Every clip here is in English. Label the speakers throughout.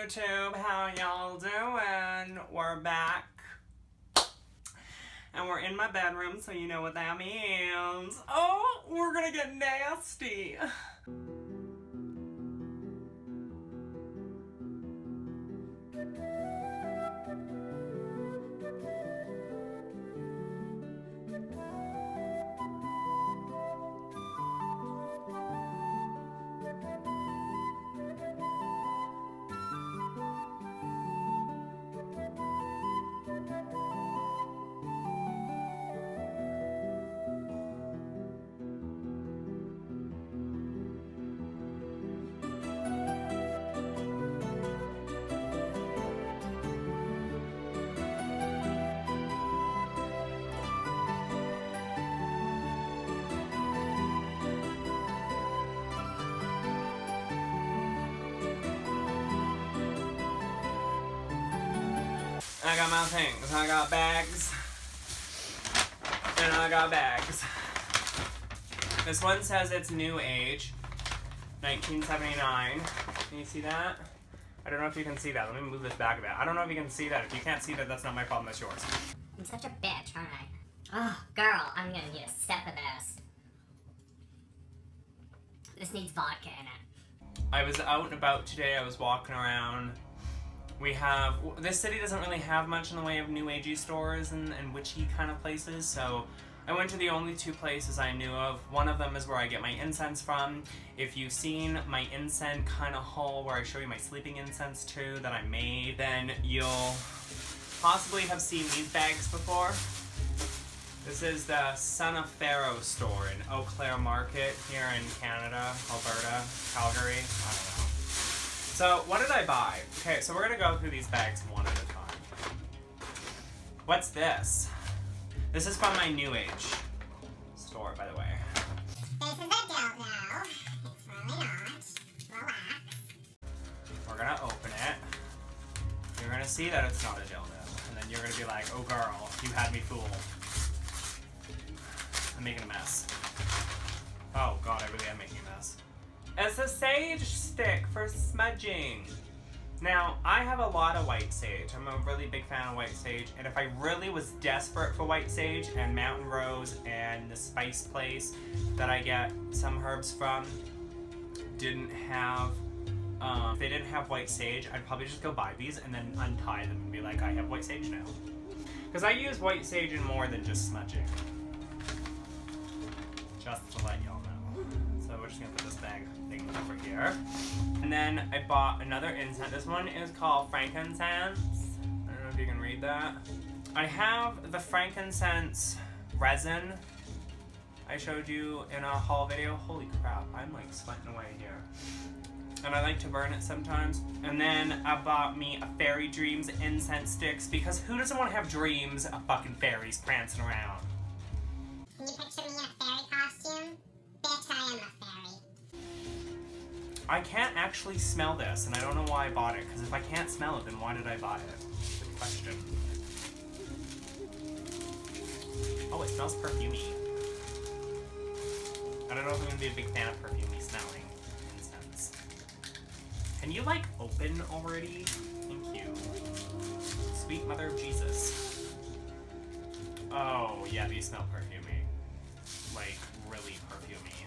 Speaker 1: YouTube, how y'all doing? We're back. And we're in my bedroom, so you know what that means. Oh, we're gonna get nasty. I got my things. I got bags. And I got bags. This one says it's New Age. 1979. Can you see that? I don't know if you can see that. Let me move this back a bit. I don't know if you can see that. If you can't see that, that's not my problem. That's yours.
Speaker 2: I'm such a bitch, aren't I? Oh, girl, I'm gonna need a sip of this. This needs vodka in it.
Speaker 1: I was out and about today. I was walking around. This city doesn't really have much in the way of new agey stores and witchy kind of places, so I went to the only two places I knew of. One of them is where I get my incense from. If you've seen my incense kind of haul where I show you my sleeping incense too that I made, then you'll possibly have seen these bags before. This is the Son of Pharaoh store in Eau Claire Market here in Canada, Alberta, Calgary, I don't know. So, what did I buy? Okay, so we're gonna go through these bags one at a time. What's this? This is from my New Age store, by the way.
Speaker 2: This is a dildo. It's really not. Relax.
Speaker 1: We're gonna open it. You're gonna see that it's not a dildo. And then you're gonna be like, oh girl, you had me fooled. I'm making a mess. Oh god, I really am making a mess. It's a sage stick for smudging. Now, I have a lot of white sage. I'm a really big fan of white sage, and if I really was desperate for white sage and mountain rose and the spice place that I get some herbs from didn't have, if they didn't have white sage, I'd probably just go buy these and then untie them and be like, I have white sage now. Because I use white sage in more than just smudging. Just to let y'all know. So we're just gonna put this bag thing over here. And then I bought another incense. This one is called frankincense. I don't know if you can read that. I have the frankincense resin I showed you in a haul video. Holy crap, I'm like sweating away here. And I like to burn it sometimes. And then I bought me a Fairy Dreams incense sticks because who doesn't want to have dreams of fucking fairies prancing around?
Speaker 2: Can you picture me in a fairy costume? Bitch, I am a fairy.
Speaker 1: I can't actually smell this, and I don't know why I bought it, because if I can't smell it, then why did I buy it? Good question. Oh, it smells perfumey. I don't know if I'm going to be a big fan of perfumey smelling incense. Can you, like, open already? Thank you. Sweet Mother of Jesus. Oh, yeah, these smell perfumey. Like, really perfumey.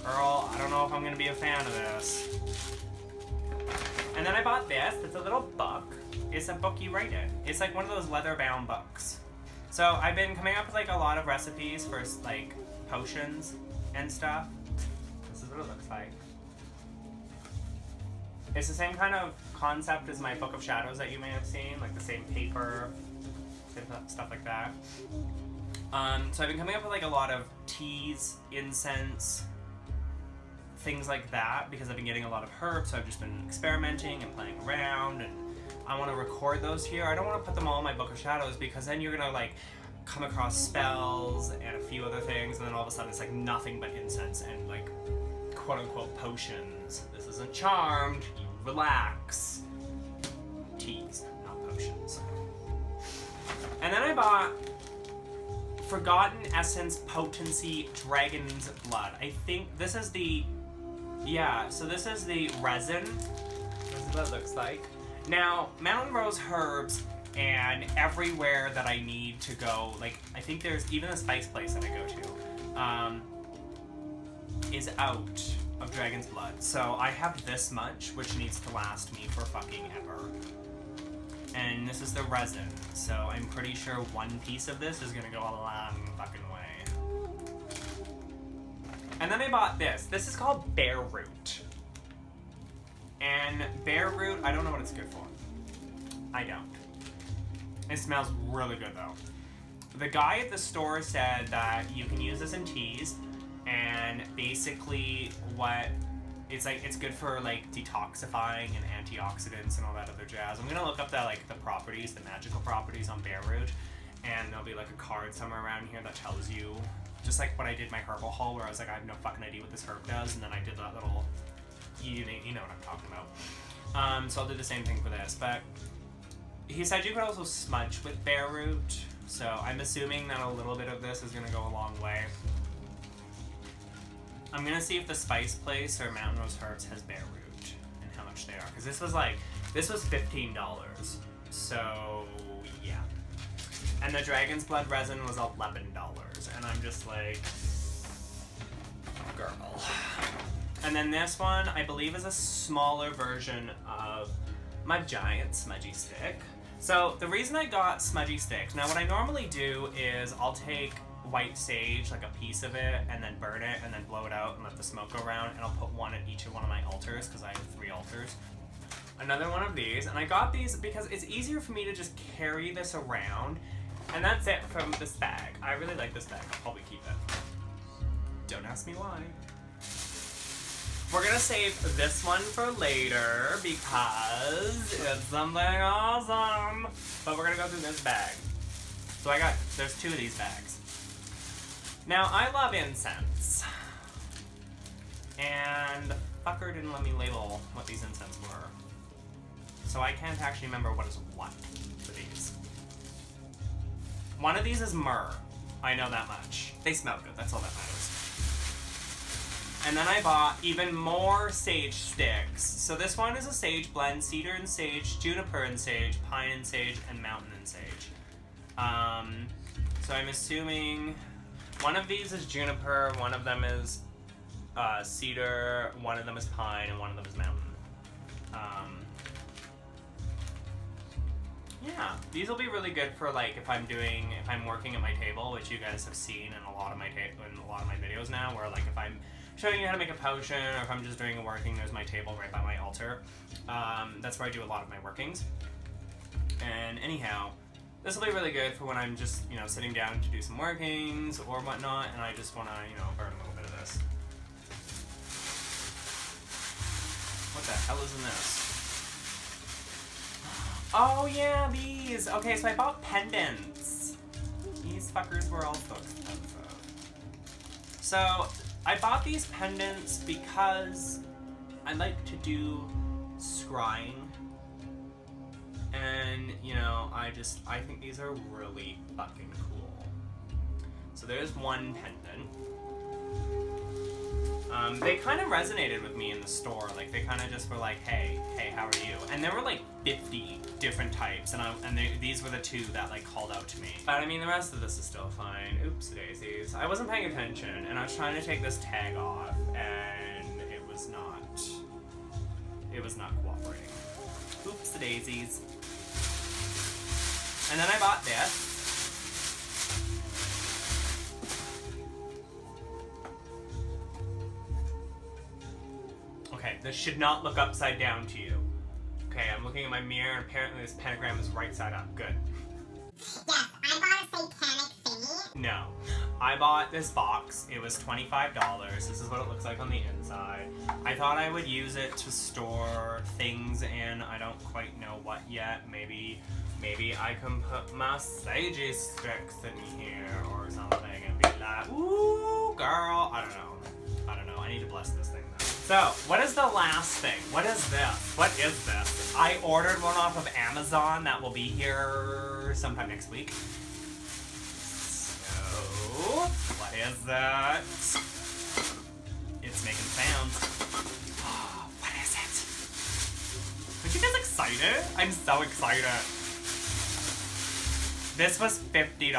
Speaker 1: Girl, I don't know if I'm gonna be a fan of this. And then I bought this. It's a little book. It's a book you write in. It's like one of those leather-bound books. So I've been coming up with like a lot of recipes for like potions and stuff. This is what it looks like. It's the same kind of concept as my Book of Shadows that you may have seen, like the same paper, same stuff like that. So I've been coming up with like a lot of teas, incense, things like that, because I've been getting a lot of herbs, so I've just been experimenting and playing around, and I want to record those here. I don't want to put them all in my Book of Shadows, because then you're gonna like come across spells and a few other things, and then all of a sudden it's like nothing but incense and like quote-unquote potions. This isn't Charmed, you relax. Teas, not potions. And then I bought Forgotten Essence Potency Dragon's Blood. I think this is the, yeah, so this is the resin. This is what it looks like. Now, Mountain Rose herbs and everywhere that I need to go, like, I think there's even a spice place that I go to, is out of Dragon's Blood. So I have this much, which needs to last me for fucking ever. And this is the resin, so I'm pretty sure one piece of this is gonna go a long fucking way. And then I bought this. This is called Bear Root. And Bear Root, I don't know what it's good for. I don't. It smells really good though. The guy at the store said that you can use this in teas, and basically what it's like, it's good for like detoxifying and antioxidants and all that other jazz. I'm gonna look up the properties, the magical properties on Bear Root, and there'll be like a card somewhere around here that tells you, just like what I did my herbal haul where I was like, I have no fucking idea what this herb does, and then I did that little, you know what I'm talking about. So I'll do the same thing for this, but he said you could also smudge with Bear Root, so I'm assuming that a little bit of this is gonna go a long way. I'm gonna see if the Spice Place or Mountain Rose Herbs has Bear Root and how much they are, because this was $15, so yeah. And the Dragon's Blood resin was $11, and I'm just like, girl. And then this one, I believe, is a smaller version of my giant smudgy stick. So the reason I got smudgy sticks, now what I normally do is I'll take white sage, like a piece of it, and then burn it, and then blow it out and let the smoke go around, and I'll put one at each of one of my altars, because I have 3 altars. Another one of these, and I got these because it's easier for me to just carry this around, and that's it from this bag. I really like this bag. I'll probably keep it. Don't ask me why. We're gonna save this one for later because it's something awesome. But we're gonna go through this bag. So there's 2 of these bags. Now, I love incense. And the fucker didn't let me label what these incense were. So I can't actually remember what is what for these. One of these is myrrh. I know that much. They smell good, that's all that matters. And then I bought even more sage sticks. So this one is a sage blend, cedar and sage, juniper and sage, pine and sage, and mountain and sage. So I'm assuming one of these is juniper, one of them is cedar, one of them is pine, and one of them is mountain. Yeah, these will be really good for like if I'm working at my table, which you guys have seen in a lot of my videos now, where like if I'm showing you how to make a potion, or if I'm just doing a working, there's my table right by my altar. That's where I do a lot of my workings. And anyhow, this will be really good for when I'm just, sitting down to do some workings or whatnot, and I just want to, burn a little bit of this. What the hell is in this? Oh yeah, these! Okay, so I bought pendants. These fuckers were also expensive. So, I bought these pendants because I like to do scrying. And, I think these are really fucking cool. So there's one pendant. They kind of resonated with me in the store. Like, they kind of just were like, hey, how are you? And there were like 50 different types, and these were the 2 that like called out to me. But I mean, the rest of this is still fine. Oops daisies. I wasn't paying attention, and I was trying to take this tag off, and it was not cooperating. Oops daisies. And then I bought this. Okay, this should not look upside down to you. Okay, I'm looking at my mirror, and apparently this pentagram is right side up. Good.
Speaker 2: Yes, I bought a satanic thingy.
Speaker 1: No. I bought this box. It was $25. This is what it looks like on the inside. I thought I would use it to store things in. I don't quite know what yet. Maybe I can put my sagey sticks in here or something and be like, ooh, girl. I don't know. I need to bless this thing though. So, what is the last thing? What is this? What is this? I ordered one off of Amazon that will be here sometime next week. So, what is that? It's making sounds. What is it? excited. I'm so excited. This was $50.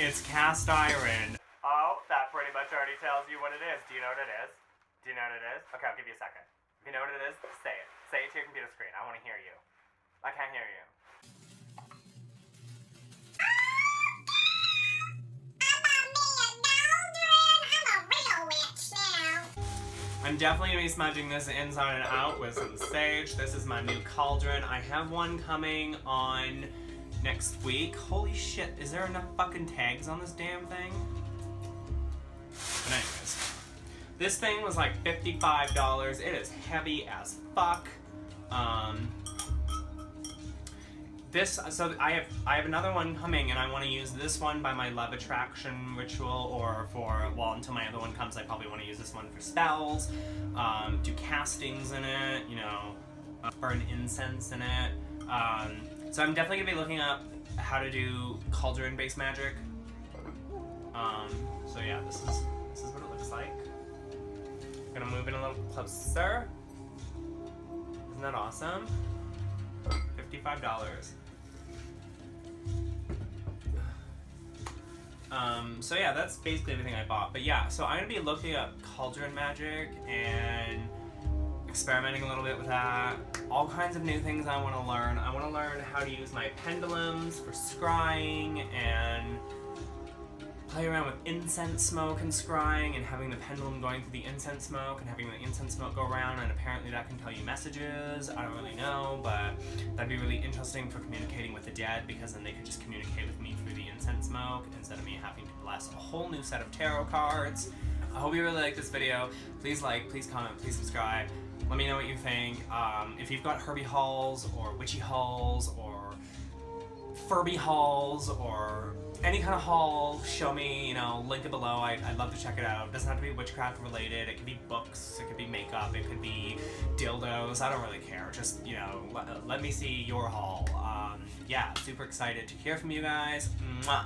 Speaker 1: It's cast iron. Oh, that pretty much already tells you what it is. Do you know what it is? Do you know what it is? Okay, I'll give you a second. If you know what it is, say it. Say it to your computer screen. I want to hear you. I can't hear you. I'm definitely going to be smudging this inside and out with some sage. This is my new cauldron. I have one coming on next week. Holy shit, is there enough fucking tags on this damn thing? But anyways, this thing was like $55. It is heavy as fuck. So I have another one coming, and I want to use this one by my love attraction ritual, or for, well, until my other one comes, I probably want to use this one for spells, do castings in it, you know, burn incense in it. So I'm definitely gonna be looking up how to do cauldron-based magic. So yeah, this is what it looks like. I'm gonna move in a little closer. Isn't that awesome? $55. So yeah, that's basically everything I bought. But yeah, so I'm gonna be looking up cauldron magic and experimenting a little bit with that. All kinds of new things I want to learn. I want to learn how to use my pendulums for scrying and play around with incense smoke and scrying and having the pendulum going through the incense smoke and having the incense smoke go around, and apparently that can tell you messages. I don't really know, but that'd be really interesting for communicating with the dead, because then they could just communicate with me through the incense smoke instead of me having to bless a whole new set of tarot cards. I hope you really like this video. Please like, please comment, please subscribe. Let me know what you think. If you've got Herbie hauls or Witchy hauls or Furby hauls or any kind of haul, show me, you know, link it below. I'd love to check it out. It doesn't have to be witchcraft related. It could be books, it could be makeup, it could be dildos. I don't really care. Just, you know, let me see your haul. Yeah, super excited to hear from you guys. Mwah.